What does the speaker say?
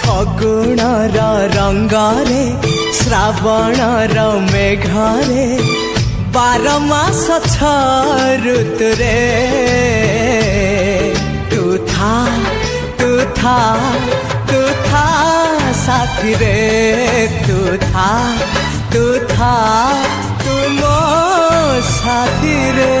ଫଗୁଣର ରଙ୍ଗରେ ଶ୍ରାବଣର ମେଘରେ 12 ମାସ 6 ଋତୁରେ ତୁ ଥା ତୁ ଥା ତୁ ଥା ସାଥିରେ ତୁ ଥା ତୁ ଥା ତୁ ମୋ ସାଥିରେ।